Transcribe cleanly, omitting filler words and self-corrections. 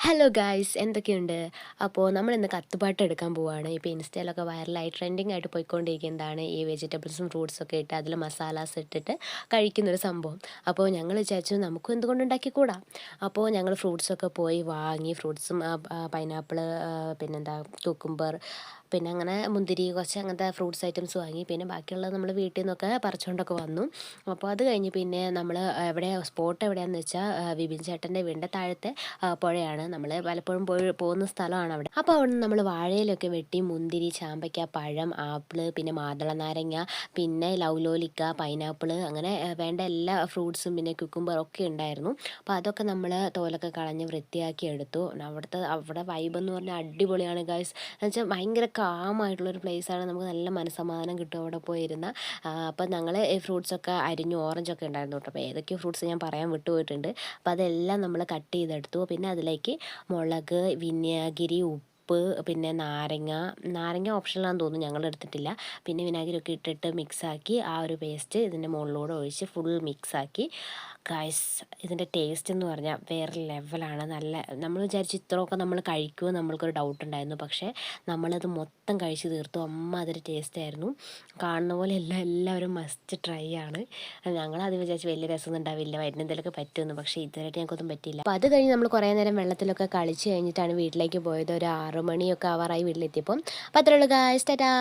Hello guys, എന്തൊക്കെയുണ്ട്? അപ്പോൾ നമ്മളിന്ന് കത്തുപാട്ട് എടുക്കാൻ പോവുകയാണ്. ഇപ്പോൾ ഇൻസ്റ്റയിലൊക്കെ വൈറലായി ട്രെൻഡിങ് ആയിട്ട് പോയിക്കൊണ്ടിരിക്കുന്നതാണ് ഈ വെജിറ്റബിൾസും ഫ്രൂട്ട്സൊക്കെ ഇട്ട് അതിൽ മസാലാസ് ഇട്ടിട്ട് കഴിക്കുന്നൊരു സംഭവം. അപ്പോൾ ഞങ്ങൾ വിചാരിച്ചു നമുക്കും എന്തുകൊണ്ട് ഉണ്ടാക്കിക്കൂടാ. അപ്പോൾ ഞങ്ങൾ ഫ്രൂട്ട്സൊക്കെ പോയി വാങ്ങി. ഫ്രൂട്ട്സും പൈനാപ്പിൾ, പിന്നെന്താ കുക്കുംബർ, പിന്നെ അങ്ങനെ മുന്തിരി, കുറച്ച് അങ്ങനത്തെ ഫ്രൂട്ട്സ് ഐറ്റംസ് വാങ്ങി. പിന്നെ ബാക്കിയുള്ളത് നമ്മൾ വീട്ടിൽ നിന്നൊക്കെ പറിച്ചുകൊണ്ടൊക്കെ വന്നു. അപ്പോൾ അത് കഴിഞ്ഞ് പിന്നെ നമ്മൾ സ്പോട്ട് എവിടെയാണെന്ന് വെച്ചാൽ വിപിൻ ചേട്ടൻ്റെ വീടിൻ്റെ താഴത്തെ പുഴയാണ്. നമ്മൾ പലപ്പോഴും പോയി പോകുന്ന സ്ഥലമാണ് അവിടെ. അപ്പോൾ അവിടുന്ന് നമ്മൾ വാഴയിലൊക്കെ വെട്ടി മുന്തിരി, ചാമ്പയ്ക്ക, പഴം, ആപ്പിള്, പിന്നെ മാതള നാരങ്ങ, പിന്നെ ലൗലോലിക്ക, പൈനാപ്പിൾ, അങ്ങനെ വേണ്ട എല്ലാ ഫ്രൂട്ട്സും പിന്നെ കുക്കുംബർ ഒക്കെ ഉണ്ടായിരുന്നു. അപ്പോൾ അതൊക്കെ നമ്മൾ തോലൊക്കെ കളഞ്ഞ് വൃത്തിയാക്കി എടുത്തു. അവിടെ വൈബ് എന്ന് പറഞ്ഞാൽ അടിപൊളിയാണ് ഗൈസ്. എന്നുവെച്ചാൽ ഭയങ്കര കാമായിട്ടുള്ളൊരു പ്ലേസാണ്. നമുക്ക് നല്ല മനസ്സമാധാനം കിട്ടും അവിടെ പോയിരുന്ന. അപ്പോൾ ഞങ്ങൾ ഈ ഫ്രൂട്ട്സൊക്കെ അരിഞ്ഞു. ഓറഞ്ചൊക്കെ ഉണ്ടായിരുന്നു കേട്ടോ. അപ്പോൾ ഏതൊക്കെയോ ഫ്രൂട്ട്സ് ഞാൻ പറയാൻ വിട്ടുപോയിട്ടുണ്ട്. അപ്പോൾ അതെല്ലാം നമ്മൾ കട്ട് ചെയ്തെടുത്തു. പിന്നെ അതിലേക്ക് മുളക്, വിനാഗിരി, ഉപ്പ്, പിന്നെ നാരങ്ങ ഓപ്ഷനിലാണെന്ന് തോന്നുന്നു, ഞങ്ങൾ എടുത്തിട്ടില്ല. പിന്നെ വിനാഗിരിയൊക്കെ ഇട്ടിട്ട് മിക്സാക്കി ആ ഒരു പേസ്റ്റ് ഇതിൻ്റെ മുകളിലൂടെ ഒഴിച്ച് ഫുൾ മിക്സാക്കി. ഗൈസ്, ഇതിൻ്റെ ടേസ്റ്റ് എന്ന് പറഞ്ഞാൽ വേറെ ലെവലാണ്. നമ്മൾ വിചാരിച്ച് ഇത്രയൊക്കെ നമ്മൾ കഴിക്കുമെന്ന് നമ്മൾക്കൊരു ഡൗട്ട് ഉണ്ടായിരുന്നു. പക്ഷേ നമ്മളത് മൊത്തം കഴിച്ച് തീർത്തു. അതൊരു ടേസ്റ്റായിരുന്നു. കാണുന്ന പോലെ എല്ലാവരും മസ്റ്റ് ട്രൈ ആണ്. ഞങ്ങളത് വിചാരിച്ച് വലിയ രസമൊന്നും ഉണ്ടാവില്ല, എന്തെങ്കിലുമൊക്കെ പറ്റുമെന്ന്. പക്ഷേ ഇതുവരെയായിട്ട് ഞങ്ങൾക്കൊന്നും പറ്റിയില്ല. അപ്പോൾ അത് കഴിഞ്ഞ് നമ്മൾ കുറേ നേരം വെള്ളത്തിലൊക്കെ കളിച്ച് കഴിഞ്ഞിട്ടാണ് വീട്ടിലേക്ക് പോയത്. ഒരു 6 മണിയൊക്കെ ആവാറായി വീട്ടിലെത്തിയപ്പം. അപ്പോൾ അത്രേ ഉള്ളൂ ഗായ്സ്, ടാറ്റാ.